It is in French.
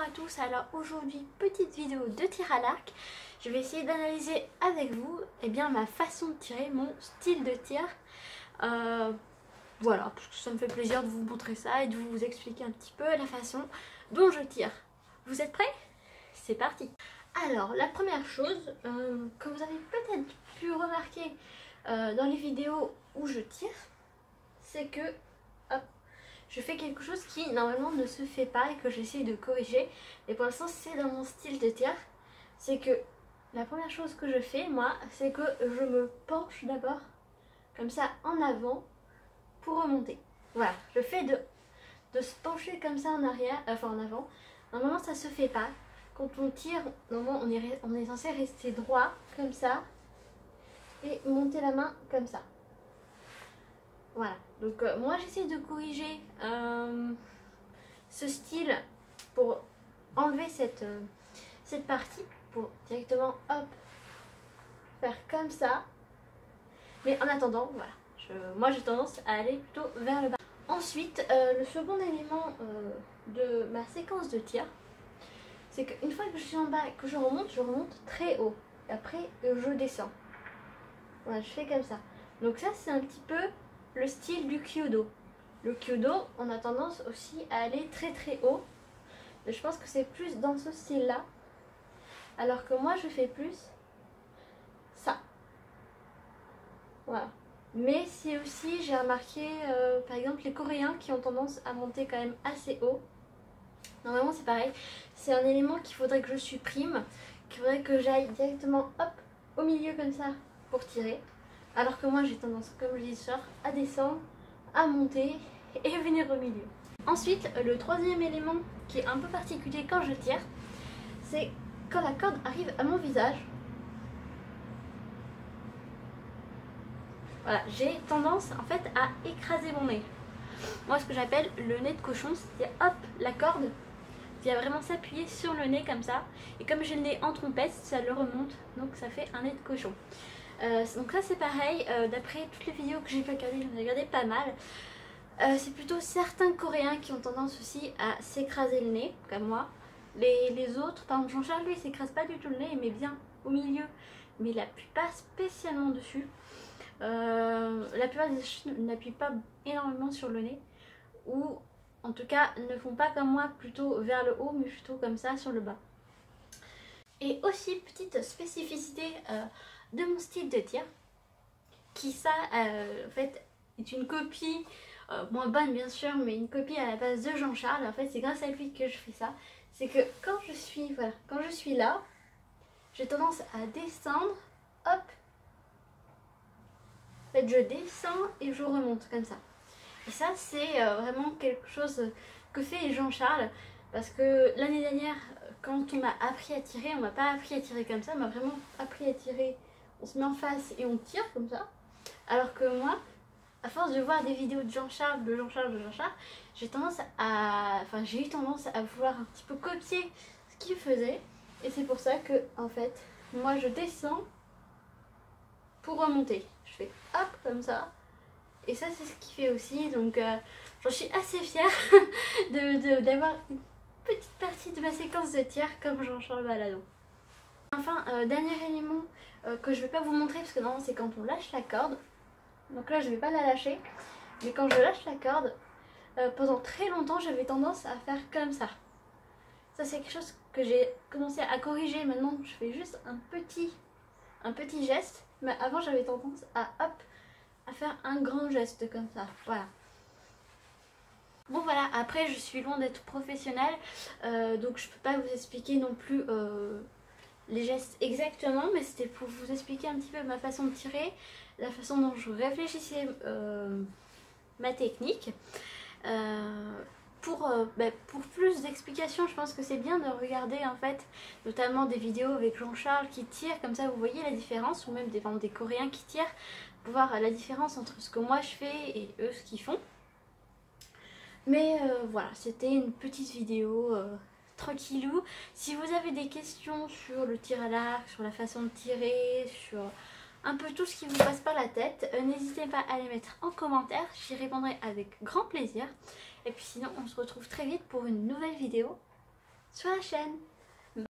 à tous, alors aujourd'hui petite vidéo de tir à l'arc. Je vais essayer d'analyser avec vous ma façon de tirer, mon style de tir. Voilà, parce que ça me fait plaisir de vous montrer ça et de vous expliquer un petit peu la façon dont je tire. Vous êtes prêts? C'est parti. Alors la première chose, que vous avez peut-être pu remarquer dans les vidéos où je tire, c'est que je fais quelque chose qui normalement ne se fait pas et que j'essaie de corriger. Et pour l'instant c'est dans mon style de tir. C'est que la première chose que je fais moi, c'est que je me penche d'abord comme ça en avant pour remonter. Voilà, le fait de se pencher comme ça en arrière, en avant, normalement ça se fait pas. Quand on tire, normalement on est censé rester droit comme ça et monter la main comme ça. Voilà, donc moi j'essaie de corriger ce style pour enlever cette partie, pour directement hop faire comme ça. Mais en attendant, voilà, moi j'ai tendance à aller plutôt vers le bas. Ensuite, le second élément de ma séquence de tir, c'est qu'une fois que je suis en bas et que je remonte très haut. Et après je descends. Voilà, je fais comme ça. Donc ça c'est un petit peu le style du Kyudo. Le Kyudo, on a tendance aussi à aller très très haut. Mais je pense que c'est plus dans ce style là. Alors que moi je fais plus ça. Voilà. Mais c'est aussi, j'ai remarqué par exemple les Coréens qui ont tendance à monter quand même assez haut. Normalement c'est pareil. C'est un élément qu'il faudrait que je supprime. Qu'il faudrait que j'aille directement hop au milieu comme ça pour tirer. Alors que moi j'ai tendance, comme je dis, à descendre, à monter et venir au milieu. Ensuite, le troisième élément qui est un peu particulier quand je tire, c'est quand la corde arrive à mon visage. Voilà, j'ai tendance en fait à écraser mon nez. Moi ce que j'appelle le nez de cochon, c'est hop, la corde vient vraiment s'appuyer sur le nez comme ça. Et comme j'ai le nez en trompette, ça le remonte, donc ça fait un nez de cochon. Donc ça c'est pareil, d'après toutes les vidéos que j'ai pu regarder, j'en ai regardé pas mal. C'est plutôt certains Coréens qui ont tendance aussi à s'écraser le nez, comme moi. Les autres, par exemple Jean-Charles, lui il s'écrase pas du tout le nez, il met bien au milieu, mais il n'appuie pas spécialement dessus. La plupart des Chinois n'appuient pas énormément sur le nez, ou en tout cas ne font pas comme moi, plutôt vers le haut, mais plutôt comme ça sur le bas. Et aussi petite spécificité de mon style de tir, qui ça en fait est une copie moins bonne bien sûr, mais une copie à la base de Jean-Charles. En fait c'est grâce à lui que je fais ça. C'est que quand je suis là, j'ai tendance à descendre, hop, en fait je descends et je remonte comme ça. Et ça c'est vraiment quelque chose que fait Jean-Charles, parce que l'année dernière quand on m'a appris à tirer, on m'a pas appris à tirer comme ça, on m'a vraiment appris à tirer. On se met en face et on tire comme ça. Alors que moi, à force de voir des vidéos de Jean-Charles, j'ai eu tendance à vouloir un petit peu copier ce qu'il faisait. Et c'est pour ça que, en fait, moi je descends pour remonter. Je fais hop comme ça. Et ça c'est ce qu'il fait aussi. Donc j'en suis assez fière d'avoir une petite partie de ma séquence de tir comme Jean-Charles Baladon. Enfin, dernier élément que je vais pas vous montrer parce que normalement c'est quand on lâche la corde. Donc là je vais pas la lâcher, mais quand je lâche la corde, pendant très longtemps j'avais tendance à faire comme ça. Ça c'est quelque chose que j'ai commencé à corriger. Maintenant je fais juste un petit geste, mais avant j'avais tendance à faire un grand geste comme ça. Voilà. Bon voilà, après je suis loin d'être professionnelle, donc je peux pas vous expliquer non plus les gestes exactement, mais c'était pour vous expliquer un petit peu ma façon de tirer, la façon dont je réfléchissais ma technique. Pour plus d'explications, je pense que c'est bien de regarder en fait notamment des vidéos avec Jean-Charles qui tire, comme ça vous voyez la différence, ou même des Coréens qui tirent, pour voir la différence entre ce que moi je fais et eux ce qu'ils font. Mais voilà, c'était une petite vidéo tranquillou. Si vous avez des questions sur le tir à l'arc, sur la façon de tirer, sur un peu tout ce qui vous passe par la tête, n'hésitez pas à les mettre en commentaire, j'y répondrai avec grand plaisir. Et puis sinon on se retrouve très vite pour une nouvelle vidéo. sur la chaîne.